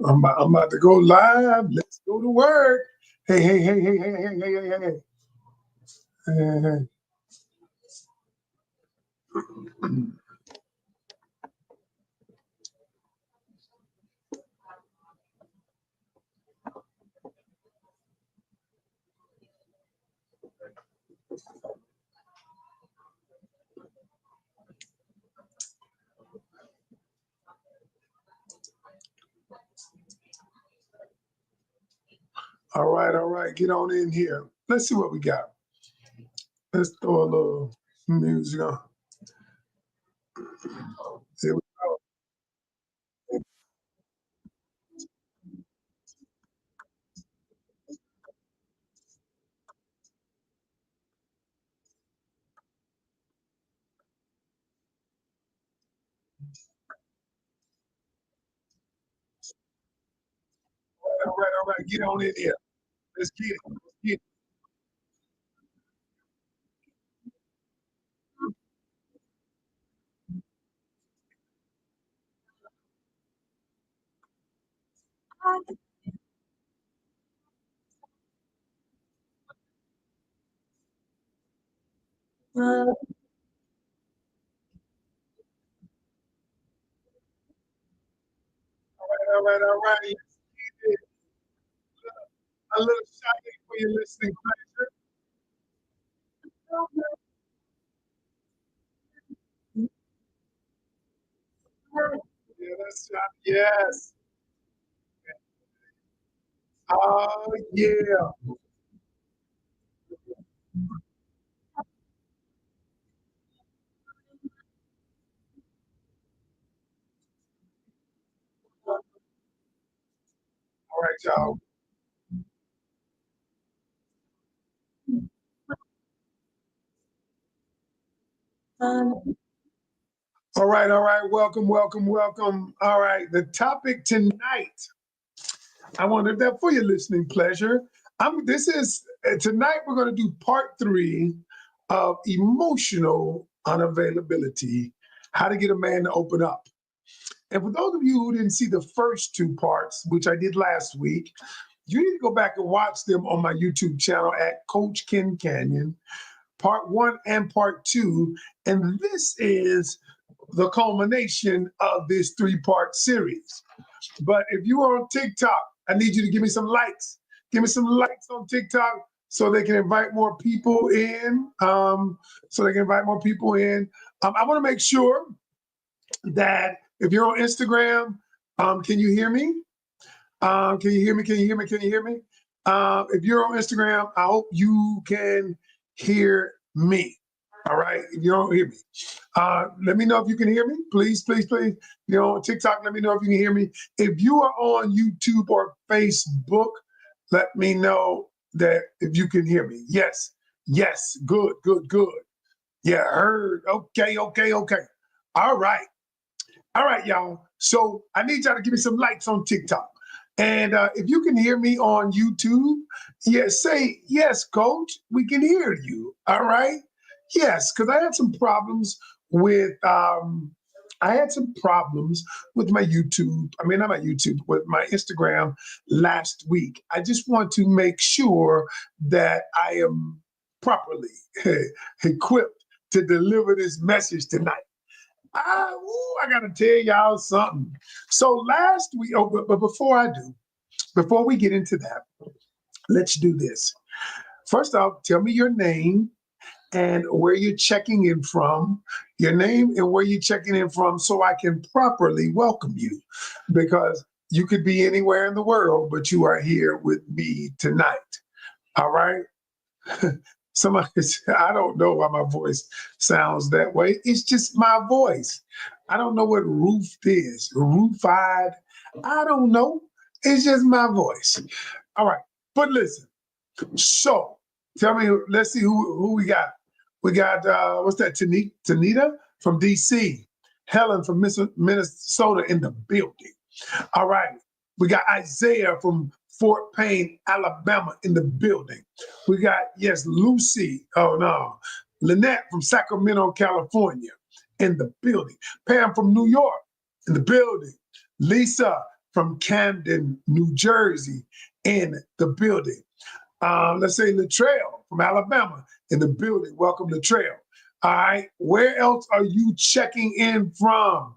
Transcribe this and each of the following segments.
I'm about to go live. Let's go to work. Hey, hey, hey, hey, hey, hey, hey, hey, hey. Hey. All right, all right. Get on in here. Let's see what we got. Let's throw a little music on. Here we go. All right, all right. Get on in here. Let's get it. Let's get it. All right, all right. Let's get it. A little shot for your listening pleasure. Yeah, that's shot. Yes. Oh, yeah. All right, y'all. All right, all right. Welcome, welcome, welcome. All right. The topic tonight, I wanted that for your listening pleasure. This is tonight we're going to do part 3 of emotional unavailability, how to get a man to open up. And for those of you who didn't see the first 2 parts, which I did last week, you need to go back and watch them on my YouTube channel at Coach Ken Canyon, part 1 and part 2. And this is the culmination of this 3-part series. But if you are on TikTok, I need you to give me some likes. Give me some likes on TikTok so they can invite more people in. I want to make sure that if you're on Instagram, can you hear me? Can you hear me? Can you hear me? Can you hear me? If you're on Instagram, I hope you can hear me. All right. If you don't hear me, let me know if you can hear me. Please, please, please. You know, on TikTok, let me know if you can hear me. If you are on YouTube or Facebook, let me know that if you can hear me. Yes, yes. Good, good, good. Yeah, heard. Okay, okay, okay. All right. All right, y'all. So I need y'all to give me some likes on TikTok. And if you can hear me on YouTube, yes, say, yes, coach, we can hear you. All right. Yes, because I had some problems with my YouTube. I mean, not my YouTube, with my Instagram last week. I just want to make sure that I am properly equipped to deliver this message tonight. I gotta tell y'all something. So last week, but before we get into that, let's do this. First off, tell me your name and where you're checking in from, your name and where you're checking in from, so I can properly welcome you, because you could be anywhere in the world, but you are here with me tonight. All right. Somebody said, I don't know why my voice sounds that way. It's just my voice. I don't know what roofed is. Roofied. I don't know. It's just my voice. All right. But listen, so tell me, let's see who we got. We got what's that? Tanita from DC, Helen from Minnesota in the building. All right. We got Isaiah from Fort Payne, Alabama in the building. We got, yes, Lucy. Oh, no. Lynette from Sacramento, California in the building. Pam from New York in the building. Lisa from Camden, New Jersey in the building. Let's say Latrell from Alabama in the building. Welcome, Latrell. All right. Where else are you checking in from?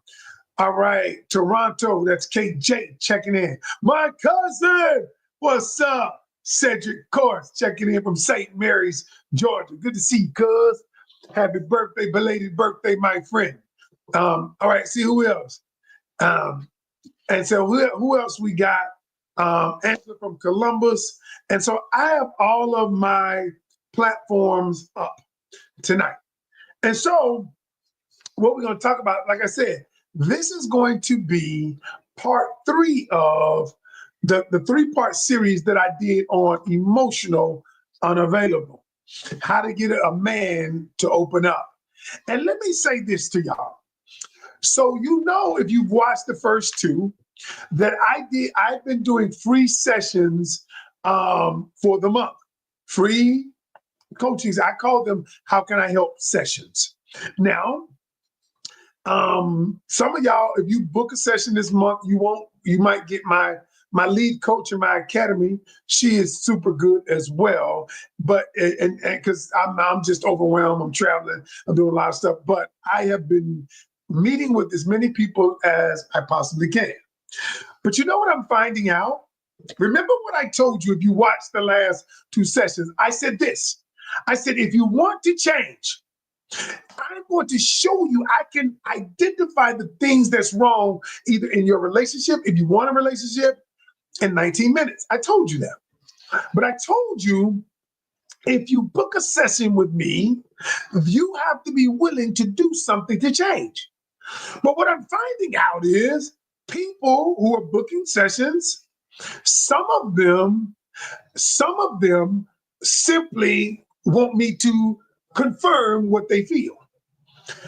All right. Toronto. That's KJ checking in. My cousin. What's up? Cedric Course checking in from St. Mary's, Georgia. Good to see you, cuz. Happy birthday, belated birthday, my friend. All right. See who else? And so who else we got? Angela from Columbus. And so I have all of my platforms up tonight. And so what we're going to talk about, like I said, this is going to be part 3 of the 3-part series that I did on emotional unavailable, how to get a man to open up. And let me say this to y'all. So, if you've watched the first 2, that I've been doing free sessions for the month, free coachings. I call them How Can I Help sessions. Now, some of y'all, if you book a session this month, you might get my lead coach in my academy. She is super good as well, but and because I'm just overwhelmed, I'm traveling, I'm doing a lot of stuff, but I have been meeting with as many people as I possibly can. But you know what I'm finding out? Remember what I told you if you watched the last 2 sessions? I said this. I said, if you want to change, I'm going to show you I can identify the things that's wrong either in your relationship, if you want a relationship, in 19 minutes. I told you that. But I told you, if you book a session with me, you have to be willing to do something to change. But what I'm finding out is people who are booking sessions, some of them simply want me to confirm what they feel.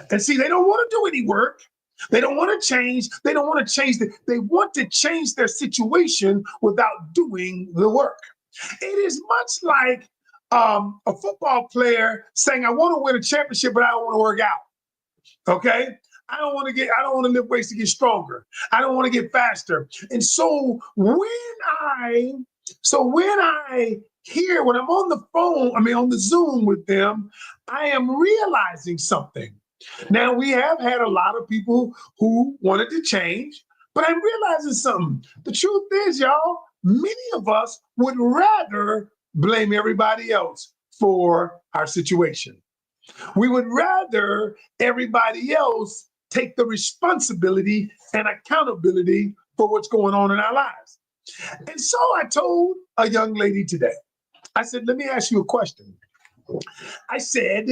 And see, they don't want to do any work. They don't want to change. They don't want to change. They want to change their situation without doing the work. It is much like a football player saying, I want to win a championship, but I don't want to work out. Okay? I don't want to lift weights to get stronger. I don't want to get faster. And so when I'm on the phone, on the Zoom with them, I am realizing something. Now, we have had a lot of people who wanted to change, but I'm realizing something. The truth is, y'all, many of us would rather blame everybody else for our situation. We would rather everybody else take the responsibility and accountability for what's going on in our lives. And so I told a young lady today, I said, let me ask you a question. I said,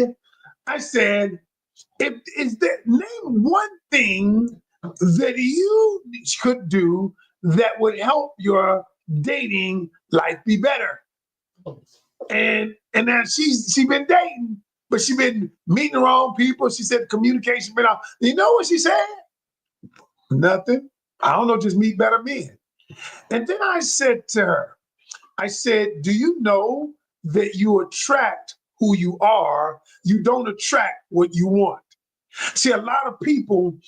name one thing that you could do that would help your dating life be better. And now she's been dating, but she's been meeting the wrong people. She said communication been off. You know what she said? Nothing. I don't know, just meet better men. And then I said to her, do you know that you attract who you are? You don't attract what you want. See, a lot of people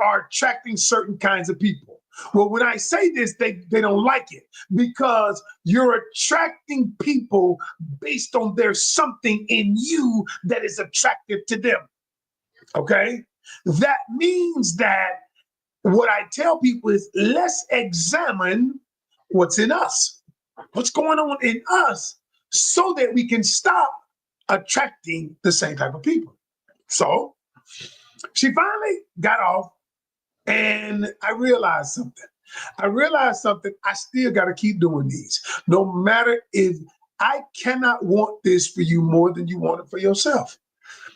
are attracting certain kinds of people. Well, when I say this, they don't like it because you're attracting people based on there's something in you that is attractive to them. Okay? That means that what I tell people is let's examine what's in us, what's going on in us, so that we can stop attracting the same type of people. So she finally got off, and I realized something. I still got to keep doing these. No matter if I cannot want this for you more than you want it for yourself.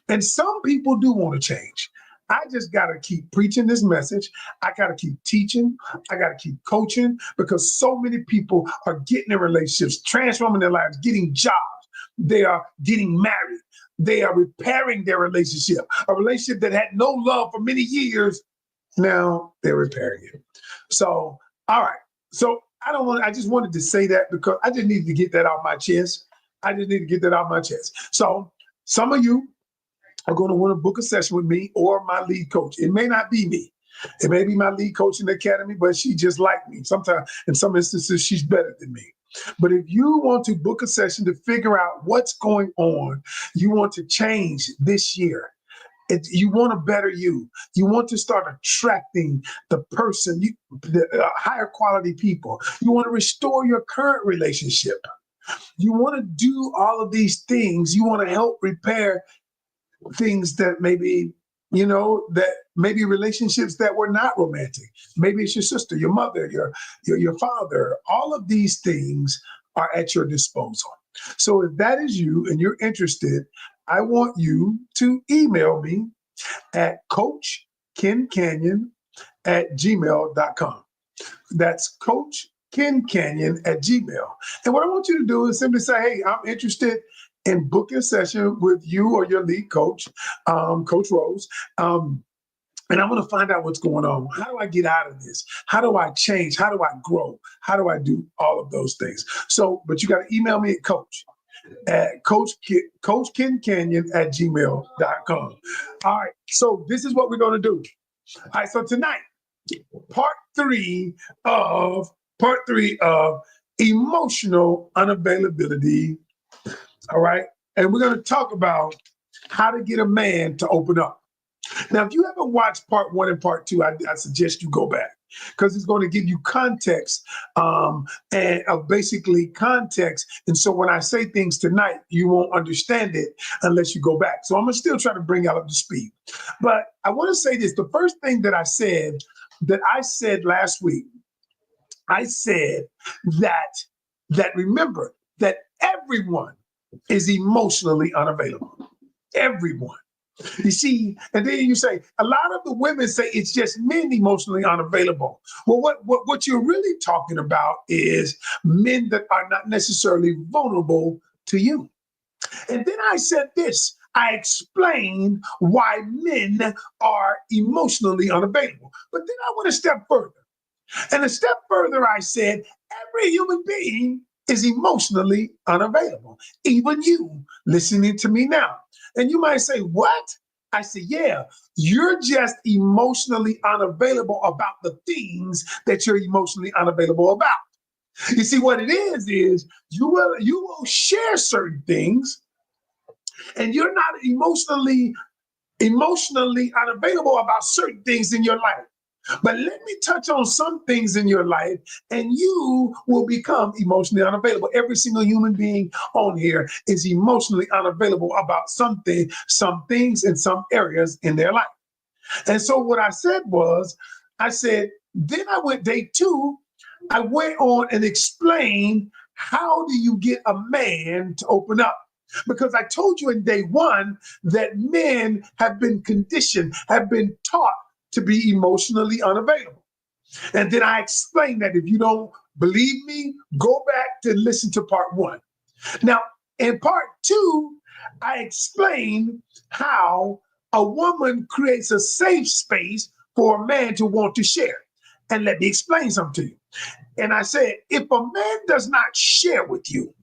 And some people do want to change. I just got to keep preaching this message. I got to keep teaching. I got to keep coaching because so many people are getting in relationships, transforming their lives, getting jobs. They are getting married. They are repairing their relationship. A relationship that had no love for many years, now they're repairing it. So, all right. So I just wanted to say that because I just needed to get that off my chest. So some of you are going to want to book a session with me or my lead coach. It may not be me. It may be my lead coach in the academy, but she just like me. Sometimes, in some instances, she's better than me. But if you want to book a session to figure out what's going on, you want to change this year. You want to better you. You want to start attracting the person, the higher quality people. You want to restore your current relationship. You want to do all of these things. You want to help repair things that maybe, that maybe relationships that were not romantic. Maybe it's your sister, your mother, your father. All of these things are at your disposal. So if that is you and you're interested, I want you to email me at coachkencanion@gmail.com. That's coachkencanion@gmail. And what I want you to do is simply say, hey, I'm interested in booking a session with you or your lead coach, Coach Rose. And I want to find out what's going on. How do I get out of this? How do I change? How do I grow? How do I do all of those things? So, but you got to email me at coachkencanion@gmail.com. All right. So this is what we're going to do. All right. So tonight, part three of emotional unavailability. All right. And we're going to talk about how to get a man to open up. Now, if you haven't watched part one and part two, I suggest you go back because it's going to give you context and basically context. And so when I say things tonight, you won't understand it unless you go back. So I'm going to still try to bring you up to speed. But I want to say this. The first thing that I said last week, I said that remember that everyone is emotionally unavailable. Everyone. You see, and then you say, a lot of the women say it's just men emotionally unavailable. Well, what you're really talking about is men that are not necessarily vulnerable to you. And then I said this, I explained why men are emotionally unavailable. But then I went a step further. And a step further, I said, every human being is emotionally unavailable. Even you listening to me now. And you might say, what? I say, yeah, you're just emotionally unavailable about the things that you're emotionally unavailable about. You see, what it is you will share certain things and you're not emotionally unavailable about certain things in your life. But let me touch on some things in your life and you will become emotionally unavailable. Every single human being on here is emotionally unavailable about some things in some areas in their life. And so what I said was, then I went day two, I went on and explained how do you get a man to open up? Because I told you in day one that men have been conditioned, have been taught to be emotionally unavailable. And then I explained that if you don't believe me, go back to listen to part one. Now, in part two, I explained how a woman creates a safe space for a man to want to share. And let me explain something to you. And I said, if a man does not share with you,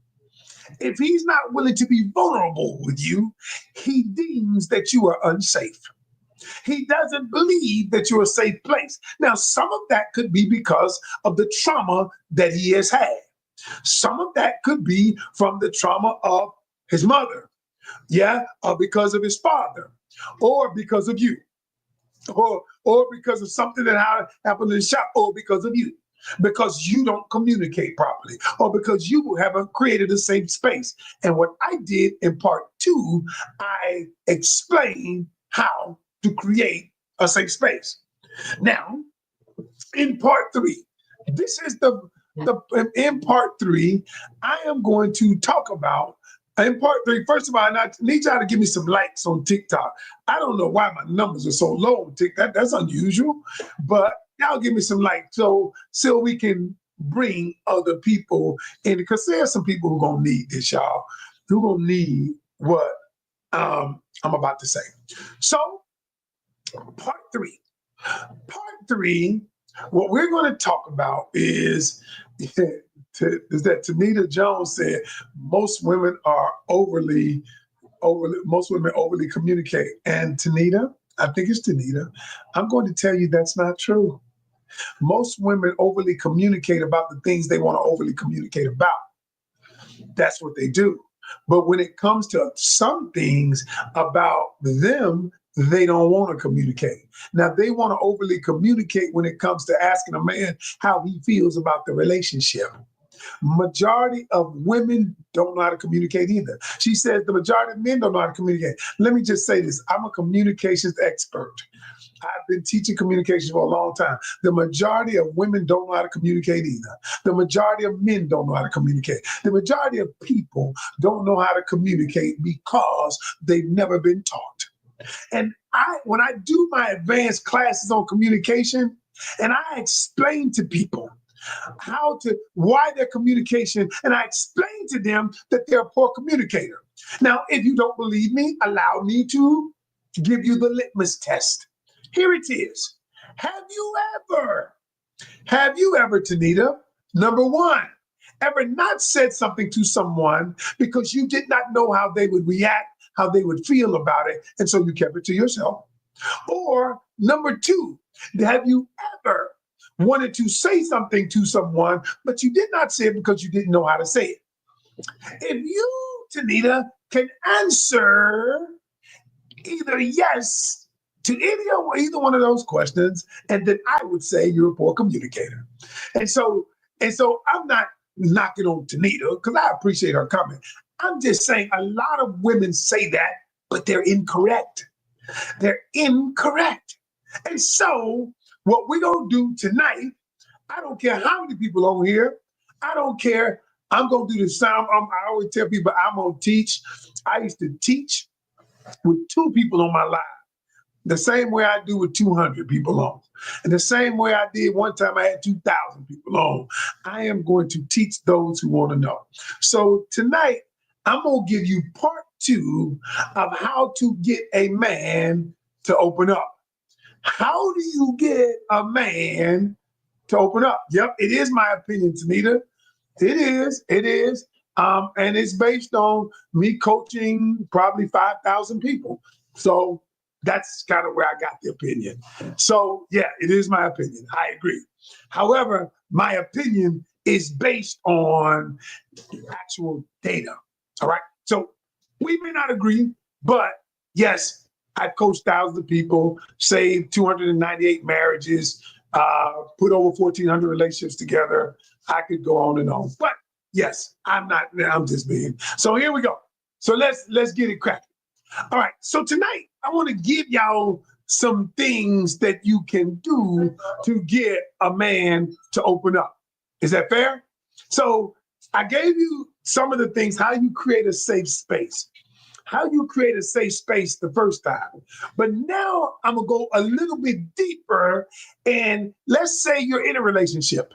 if he's not willing to be vulnerable with you, he deems that you are unsafe. He doesn't believe that you're a safe place. Now, some of that could be because of the trauma that he has had. Some of that could be from the trauma of his mother, or because of his father, or because of you, or because of something that happened in the shop, or because of you. Because you don't communicate properly, or because you haven't created a safe space. And what I did in part two, I explained how to create a safe space. Now, in part three, in part three, I am going to talk about, in part three, first of all, I need y'all to give me some likes on TikTok. I don't know why my numbers are so low on TikTok. That's unusual, but y'all give me some likes so we can bring other people in, because there's some people who are going to need this, y'all, who are going to need what I'm about to say. So, part three, what we're going to talk about is that Tanita Jones said most women overly communicate. And Tanita, I think it's Tanita. I'm going to tell you that's not true. Most women overly communicate about the things they want to overly communicate about. That's what they do. But when it comes to some things about them, they don't want to communicate. Now, they want to overly communicate when it comes to asking a man how he feels about the relationship. Majority of women don't know how to communicate either. She says the majority of men don't know how to communicate. Let me just say this. I'm a communications expert. I've been teaching communication for a long time. The majority of women don't know how to communicate either. The majority of men don't know how to communicate. The majority of people don't know how to communicate because they've never been taught. And when I do my advanced classes on communication, and I explain to people why their communication, and I explain to them that they're a poor communicator. Now, if you don't believe me, allow me to give you the litmus test. Here it is. Have you ever, Tanita, number one, ever not said something to someone because you did not know how they would react, how they would feel about it, and so you kept it to yourself? Or number two, have you ever wanted to say something to someone, but you did not say it because you didn't know how to say it? If you, Tanita, can answer either yes to either one of those questions, and then I would say you're a poor communicator. And so I'm not knocking on Tanita because I appreciate her comment. I'm just saying a lot of women say that, but they're incorrect. They're incorrect. And so what we're gonna do tonight, I don't care how many people on here, I don't care. I'm gonna do the sound. I always tell people I'm gonna teach. I used to teach with 2 people on my live, the same way I do with 200 people on. And the same way I did one time I had 2,000 people on. I am going to teach those who want to know. So tonight, I'm going to give you part 2 of how to get a man to open up. How do you get a man to open up? Yep, it is my opinion, Tanita. It is. And it's based on me coaching probably 5,000 people. So that's kind of where I got the opinion. So yeah, it is my opinion. I agree. However, my opinion is based on actual data. All right. So we may not agree, but yes, I've coached thousands of people, saved 298 marriages, put over 1,400 relationships together. I could go on and on. But yes, I'm just being. So here we go. So let's get it cracking. All right. So tonight, I want to give y'all some things that you can do to get a man to open up. Is that fair? So I gave you some of the things, how you create a safe space. How you create a safe space the first time. But now I'm going to go a little bit deeper. And let's say you're in a relationship.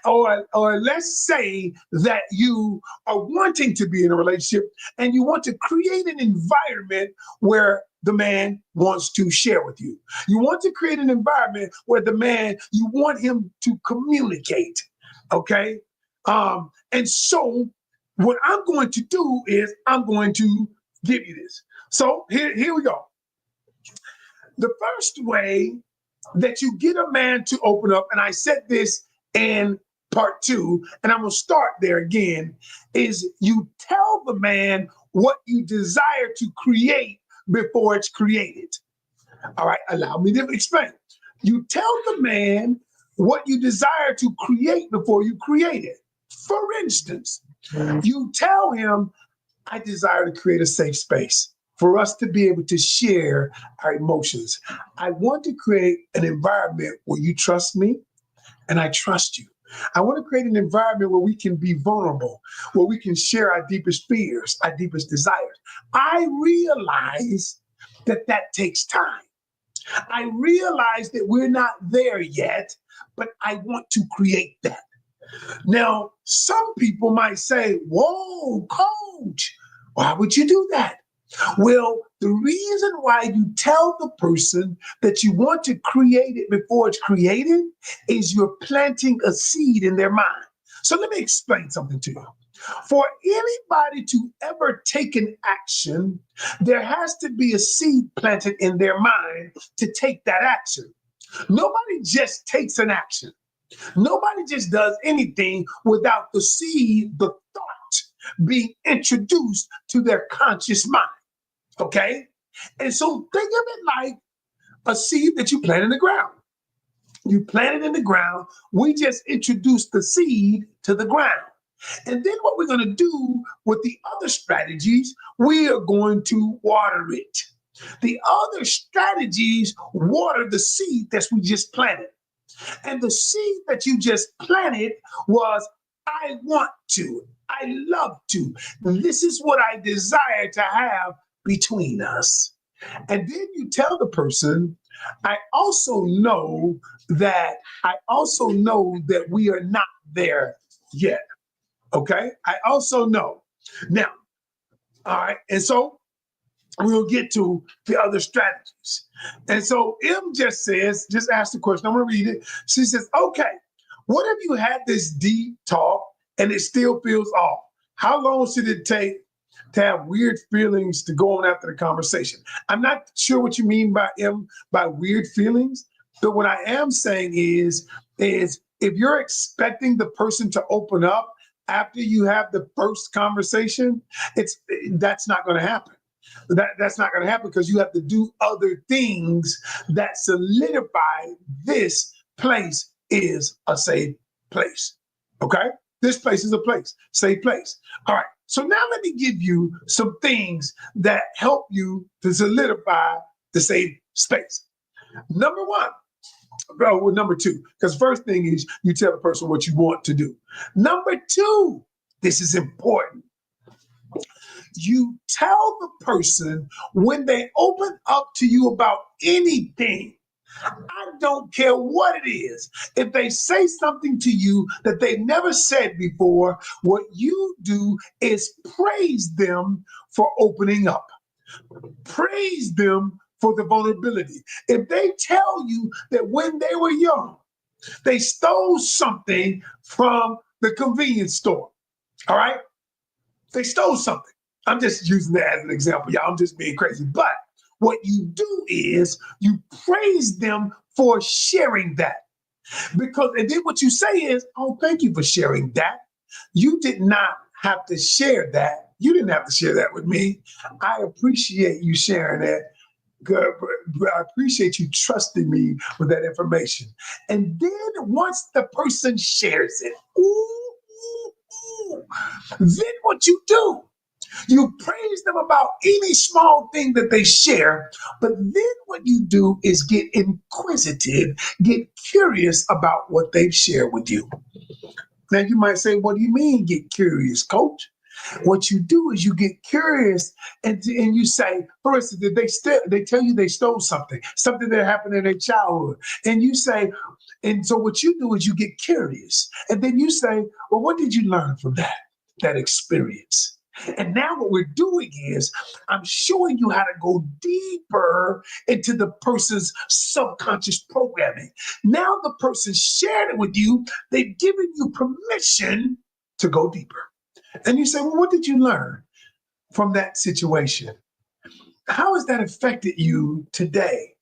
Or let's say that you are wanting to be in a relationship and you want to create an environment where the man wants to share with you. You want to create an environment where you want him to communicate, okay? And so what I'm going to do is I'm going to give you this. So here we go. The first way that you get a man to open up, and I said this in part 2, and I'm going to start there again, is you tell the man what you desire to create before it's created. All right, allow me to explain. You tell the man what you desire to create before you create it. For instance, you tell him, I desire to create a safe space for us to be able to share our emotions. I want to create an environment where you trust me and I trust you. I want to create an environment where we can be vulnerable, where we can share our deepest fears, our deepest desires. I realize that takes time. I realize that we're not there yet, but I want to create that. Now, some people might say, whoa, coach, why would you do that? Well, the reason why you tell the person that you want to create it before it's created is you're planting a seed in their mind. So let me explain something to you. For anybody to ever take an action, there has to be a seed planted in their mind to take that action. Nobody just takes an action. Nobody just does anything without the seed, the thought being introduced to their conscious mind. Okay? And so think of it like a seed that you plant in the ground. You plant it in the ground. We just introduced the seed to the ground. And then what we're going to do with the other strategies, we are going to water it. The other strategies water the seed that we just planted. And the seed that you just planted was, I want to, I love to. This is what I desire to have between us. And then you tell the person, I also know that we are not there yet. Okay? I also know. Now, all right, and so we'll get to the other strategies. And so M just asked the question. I'm gonna read it. She says, okay, what if you had this deep talk and it still feels off? How long should it take to have weird feelings to go on after the conversation? I'm not sure what you mean by weird feelings, but what I am saying is if you're expecting the person to open up after you have the first conversation, that's not going to happen. That's not going to happen because you have to do other things that solidify this place is a safe place. Okay? This place is a place, safe place. All right. So now let me give you some things that help you to solidify the safe space. Number one, number two, because first thing is you tell the person what you want to do. Number two, this is important. You tell the person when they open up to you about anything. I don't care what it is. If they say something to you that they never said before, what you do is praise them for opening up. Praise them for the vulnerability. If they tell you that when they were young, they stole something from the convenience store, all right? They stole something. I'm just using that as an example, y'all. I'm just being crazy. But what you do is you praise them for sharing that. And then what you say is, oh, thank you for sharing that. You did not have to share that. You didn't have to share that with me. I appreciate you sharing that. Good, but I appreciate you trusting me with that information. And then once the person shares it, then what you do, you praise them about any small thing that they share, but then what you do is get inquisitive, get curious about what they've shared with you. Now you might say, what do you mean get curious, coach? What you do is you get curious and you say, for instance, they tell you they stole something that happened in their childhood. And you say, and so what you do is you get curious. And then you say, well, what did you learn from that experience? And now what we're doing is I'm showing you how to go deeper into the person's subconscious programming. Now the person shared it with you. They've given you permission to go deeper. And you say, well, what did you learn from that situation? How has that affected you today?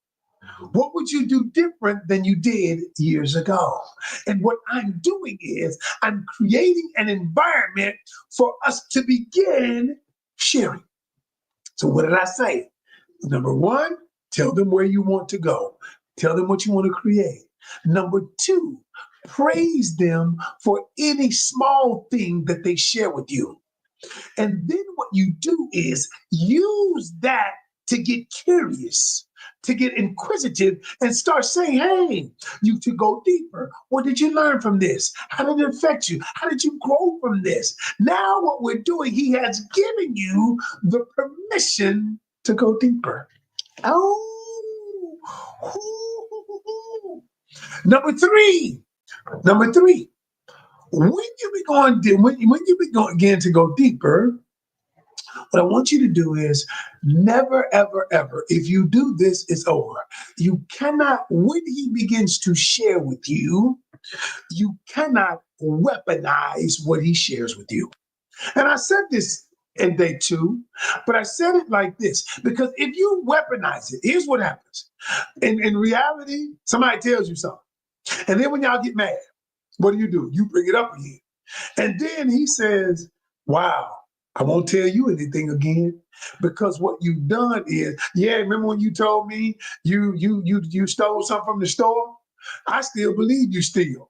What would you do different than you did years ago? And what I'm doing is I'm creating an environment for us to begin sharing. So what did I say? Number one, tell them where you want to go. Tell them what you want to create. Number two, praise them for any small thing that they share with you. And then what you do is use that to get curious, to get inquisitive and start saying, hey, you to go deeper. What did you learn from this? How did it affect you? How did you grow from this? Now what we're doing, he has given you the permission to go deeper. Oh, number three, when you begin to go deeper, what I want you to do is never, ever, ever, if you do this, it's over. You cannot, when he begins to share with you, you cannot weaponize what he shares with you. And I said this in day two, but I said it like this because if you weaponize it, here's what happens. In reality, somebody tells you something. And then when y'all get mad, what do? You bring it up again. And then he says, wow, I won't tell you anything again because what you've done is, yeah, remember when you told me you stole something from the store? I still believe you steal.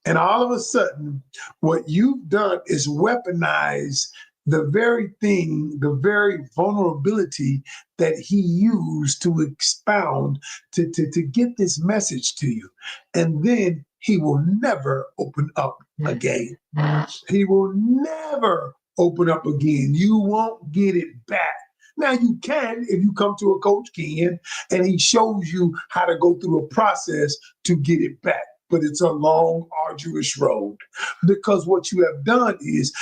And all of a sudden, what you've done is weaponize the very thing, the very vulnerability that he used to expound, to get this message to you. And then he will never open up again. He will never open up again. You won't get it back. Now you can if you come to a coach Ken and he shows you how to go through a process to get it back. But it's a long, arduous road because what you have done is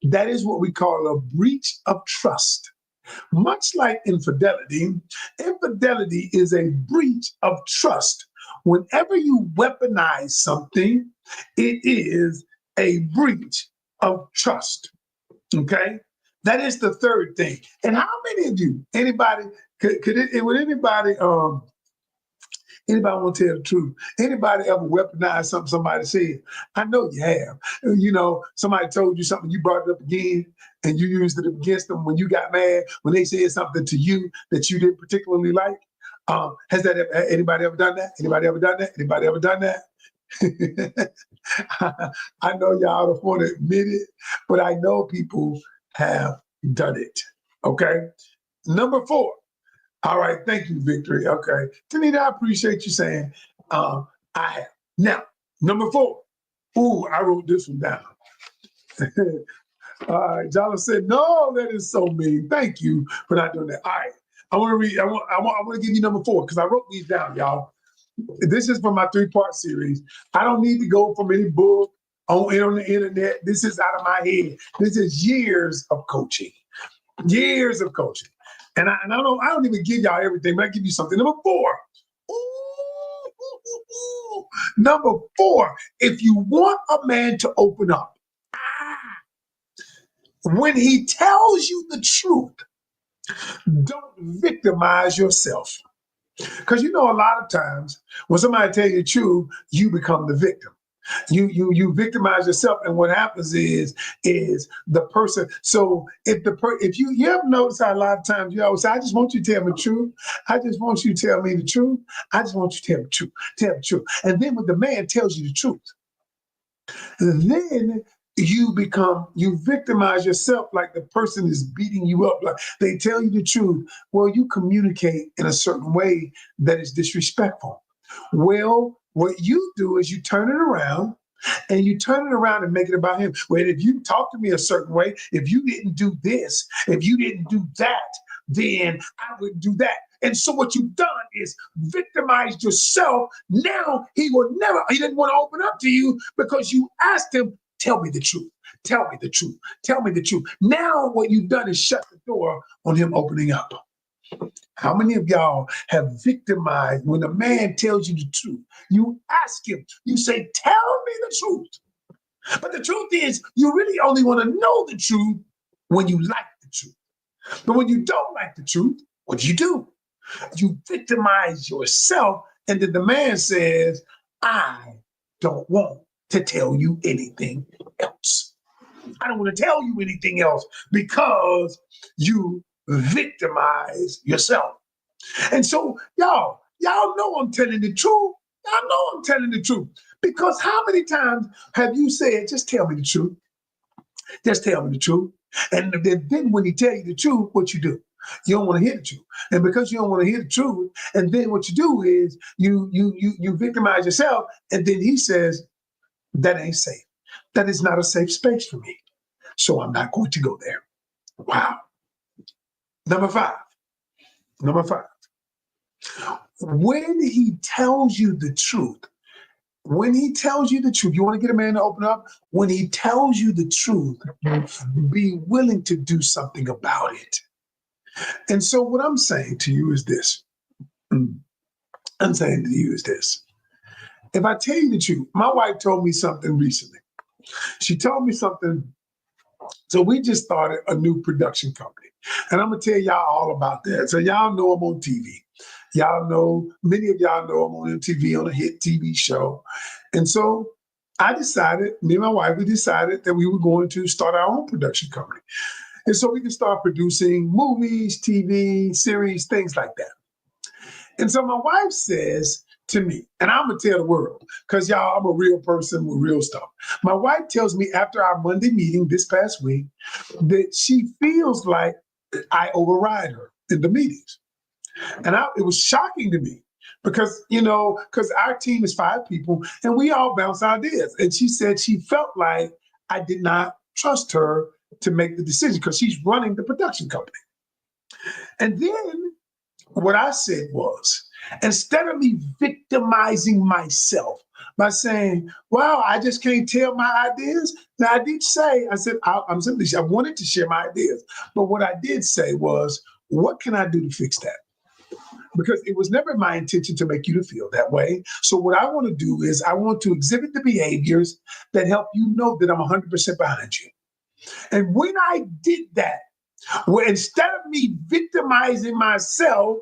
that is what we call a breach of trust. Much like infidelity, infidelity is a breach of trust. Whenever you weaponize something, it is a breach of trust. Okay? That is the third thing. And how many of you, would anybody want to tell the truth? Anybody ever weaponized something somebody said? I know you have. Somebody told you something, you brought it up again, and you used it against them when you got mad, when they said something to you that you didn't particularly like. Anybody ever done that? Anybody ever done that? Anybody ever done that? I know y'all don't want to admit it, but I know people have done it. Okay. Number 4. All right, thank you, Victory. Okay, Tanita, I appreciate you saying I have. Now, number 4. Ooh, I wrote this one down. All right, Jala said, no, that is so mean. Thank you for not doing that. All right, I want to read. I want to give you number 4 because I wrote these down, y'all. This is from my 3-part series. I don't need to go from any book on the internet. This is out of my head. This is years of coaching. Years of coaching. And I don't even give y'all everything, but I give you something. Number 4. Number 4, if you want a man to open up, when he tells you the truth, don't victimize yourself. Because a lot of times when somebody tells you the truth, you become the victim. You victimize yourself, and what happens is the person. So if you ever notice how a lot of times you always say, I just want you to tell me the truth. I just want you to tell me the truth. I just want you to tell me the truth. Tell me the truth. And then when the man tells you the truth, then you victimize yourself like the person is beating you up. Like they tell you the truth. Well, you communicate in a certain way that is disrespectful. Well, what you do is you turn it around and make it about him. Well, if you talk to me a certain way, if you didn't do this, if you didn't do that, then I would do that. And so what you've done is victimized yourself. Now he didn't want to open up to you because you asked him, tell me the truth. Tell me the truth. Tell me the truth. Now what you've done is shut the door on him opening up. How many of y'all have victimized when a man tells you the truth? You ask him, you say, tell me the truth. But the truth is, you really only want to know the truth when you like the truth. But when you don't like the truth, what do? You victimize yourself, and then the man says, I don't want to tell you anything else. I don't want to tell you anything else because you victimize yourself. And so, y'all know I'm telling the truth. Y'all know I'm telling the truth. Because how many times have you said, just tell me the truth? Just tell me the truth. And then when he tell you the truth, what you do? You don't want to hear the truth. And because you don't want to hear the truth, and then what you do is you victimize yourself, and then he says, that ain't safe. That is not a safe space for me. So I'm not going to go there. Wow. Number 5. When he tells you the truth, you want to get a man to open up? When he tells you the truth, be willing to do something about it. And so what I'm saying to you is this. If I tell you the truth, my wife told me something recently. She told me something So we just started a new production company. And I'm gonna tell y'all all about that. So y'all know I'm on TV. Y'all know, many of y'all know I'm on MTV on a hit TV show. And so I decided, me and my wife, we decided that we were going to start our own production company. And so we can start producing movies, TV, series, things like that. And so my wife says to me, and I'm gonna tell the world, because y'all, I'm a real person with real stuff. My wife tells me after our Monday meeting this past week that she feels like I override her in the meetings. And it was shocking to me because, because our team is 5 people and we all bounce ideas. And she said she felt like I did not trust her to make the decision because she's running the production company. And then what I said was, instead of me victimizing myself by saying, wow, I just can't tell my ideas. Now, I did say, I said, I wanted to share my ideas. But what I did say was, what can I do to fix that? Because it was never my intention to make you to feel that way. So what I want to do is I want to exhibit the behaviors that help you know that I'm 100% behind you. And when I did that, well, instead of me victimizing myself,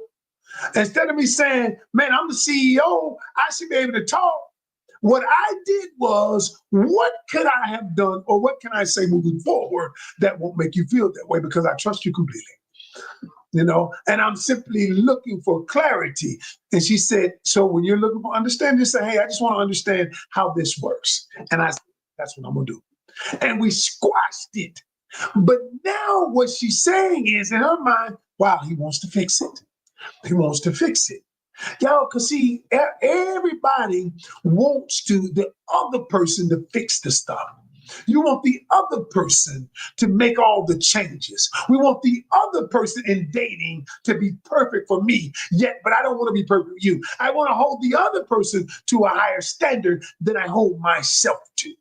instead of me saying, man, I'm the CEO, I should be able to talk, what I did was, what could I have done or what can I say moving forward that won't make you feel that way because I trust you completely? And I'm simply looking for clarity. And she said, so when you're looking for understanding, say, hey, I just want to understand how this works. And I said, that's what I'm going to do. And we squashed it. But now what she's saying is in her mind, wow, he wants to fix it. He wants to fix it. Y'all, because see, everybody wants the other person to fix the stuff. You want the other person to make all the changes. We want the other person in dating to be perfect for me, but I don't want to be perfect with you. I want to hold the other person to a higher standard than I hold myself to.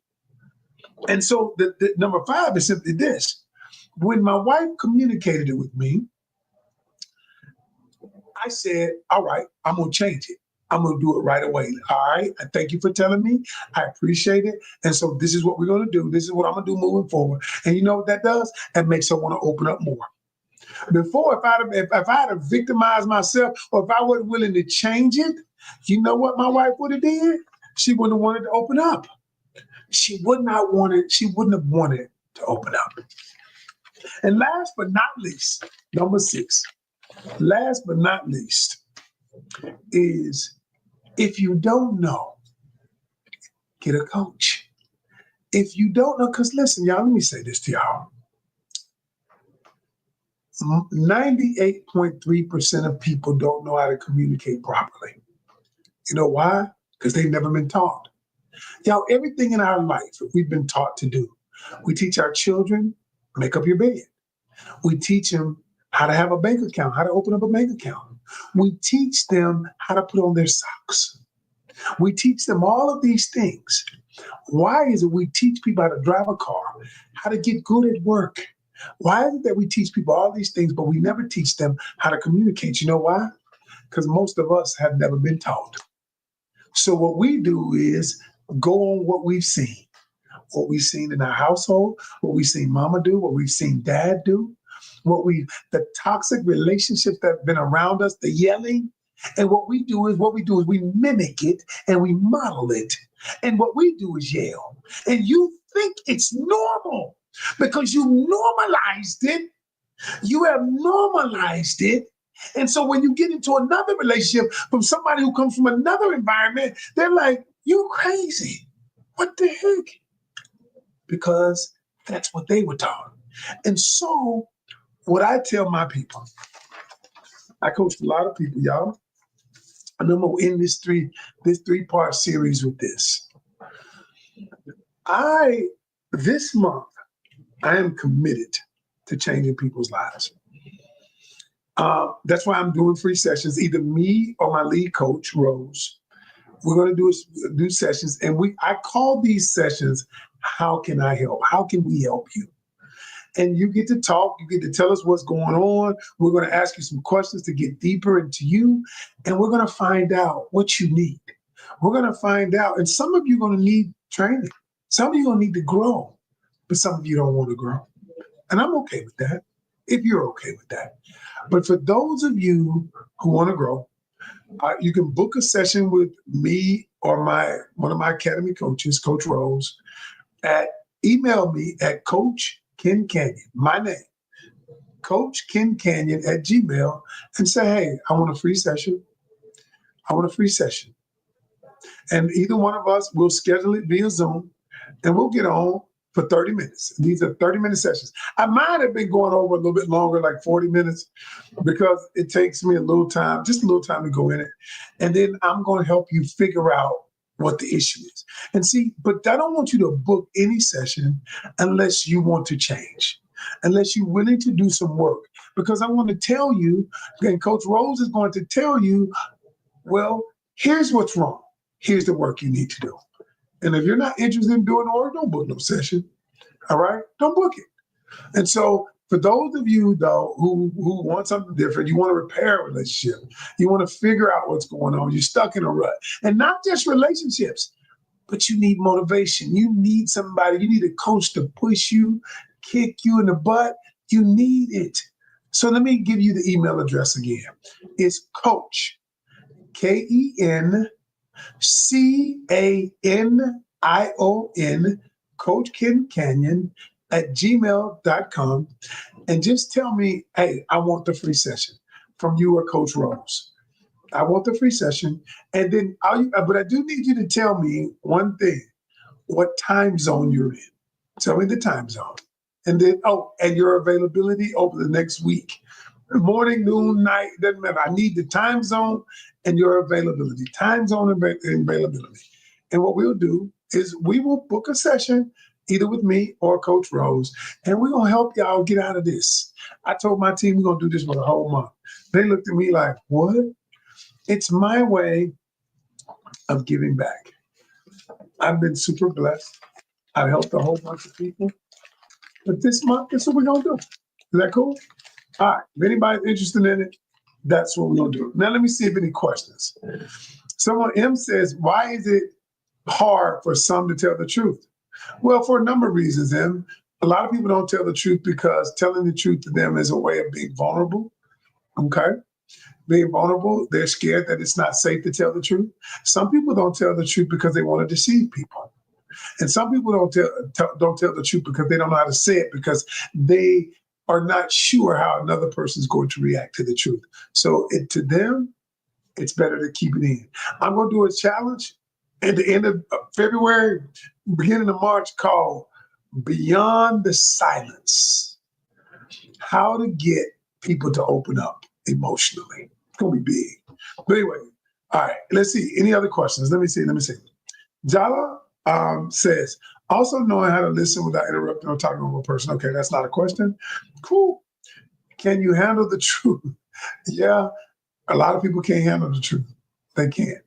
And so the number 5 is simply this. When my wife communicated it with me, I said, all right, I'm going to change it. I'm going to do it right away. All right. I thank you for telling me. I appreciate it. And so this is what we're going to do. This is what I'm going to do moving forward. And you know what that does? It makes her want to open up more. Before, if I had victimized myself or if I wasn't willing to change it, you know what my wife would have did? She wouldn't have wanted to open up. She wouldn't have wanted to open up. And last but not least, number 6, last but not least is, if you don't know, get a coach. If you don't know, because listen, y'all, let me say this to y'all. 98.3% of people don't know how to communicate properly. You know why? Because they've never been taught. Y'all, everything in our life we've been taught to do. We teach our children, make up your bed. We teach them how to have a bank account, how to open up a bank account. We teach them how to put on their socks. We teach them all of these things. Why is it we teach people how to drive a car, how to get good at work? Why is it that we teach people all these things, but we never teach them how to communicate? You know why? Because most of us have never been taught. So what we do is go on what we've seen in our household, what we've seen mama do, what we've seen dad do, the toxic relationships that have been around us, the yelling. And what we do is we mimic it and we model it. And what we do is yell. And you think it's normal because you normalized it. You have normalized it. And so when you get into another relationship from somebody who comes from another environment, they're like, you crazy. What the heck? Because that's what they were taught. And so what I tell my people, I coached a lot of people, y'all. And I'm gonna end this 3-part series with this. This month, I am committed to changing people's lives. That's why I'm doing free sessions, either me or my lead coach, Rose. We're going to do sessions, and I call these sessions, how can I help? How can we help you? And you get to talk, you get to tell us what's going on. We're going to ask you some questions to get deeper into you, and we're going to find out what you need. We're going to find out, and some of you are going to need training. Some of you are going to need to grow, but some of you don't want to grow. And I'm okay with that if you're okay with that. But for those of you who want to grow, you can book a session with me or one of my academy coaches, Coach Rose, at email me at Coach Ken Canyon, my name, Coach Ken Canyon at Gmail, and say, hey, I want a free session. I want a free session. And either one of us will schedule it via Zoom and we'll get on for 30 minutes. These are 30-minute sessions. I might have been going over a little bit longer, like 40 minutes, because it takes me a little time, just a little time to go in it. And then I'm going to help you figure out what the issue is. And see, but I don't want you to book any session unless you want to change, unless you're willing to do some work. Because I want to tell you, and Coach Rose is going to tell you, well, here's what's wrong. Here's the work you need to do. And if you're not interested in doing the work, don't book no session. All right? Don't book it. And so for those of you, though, who want something different, you want to repair a relationship, you want to figure out what's going on, you're stuck in a rut. And not just relationships, but you need motivation. You need somebody, you need a coach to push you, kick you in the butt. You need it. So let me give you the email address again. It's Coach, Kenion, Coach Ken Canyon at gmail.com. And just tell me, hey, I want the free session from you or Coach Rose. I want the free session. And then, but I do need you to tell me one thing, what time zone you're in. Tell me the time zone. And then, and your availability over the next week. Morning, noon, night, doesn't matter. I need the time zone and your availability, time zone and availability. And what we'll do is we will book a session either with me or Coach Rose, and we're going to help y'all get out of this. I told my team we're going to do this for the whole month. They looked at me like, what? It's my way of giving back. I've been super blessed. I've helped a whole bunch of people. But this month, that's what we're going to do. Is that cool? All right. If anybody's interested in it, that's what we're going to do. Now, let me see if any questions. Someone, M says, why is it hard for some to tell the truth? Well, for a number of reasons, M. A lot of people don't tell the truth because telling the truth to them is a way of being vulnerable. Okay? Being vulnerable, they're scared that it's not safe to tell the truth. Some people don't tell the truth because they want to deceive people. And some people don't tell the truth because they don't know how to say it, because they are not sure how another person is going to react to the truth. So to them, it's better to keep it in. I'm going to do a challenge at the end of February, beginning of March, called Beyond the Silence. How to get people to open up emotionally. It's going to be big. But anyway, all right, let's see. Any other questions? Let me see. Jala says, also knowing how to listen without interrupting or talking over a person. Okay, that's not a question. Cool. Can you handle the truth? Yeah, a lot of people can't handle the truth. They can't.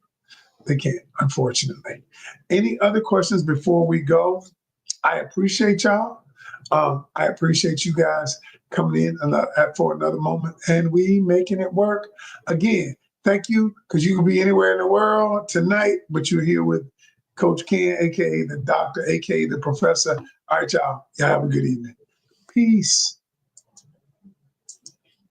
They can't, unfortunately. Any other questions before we go? I appreciate y'all. I appreciate you guys coming in for another moment and we making it work. Again, thank you, because you can be anywhere in the world tonight, but you're here with Coach Ken, aka the doctor, aka the professor. All right, y'all. Y'all have a good evening. Peace.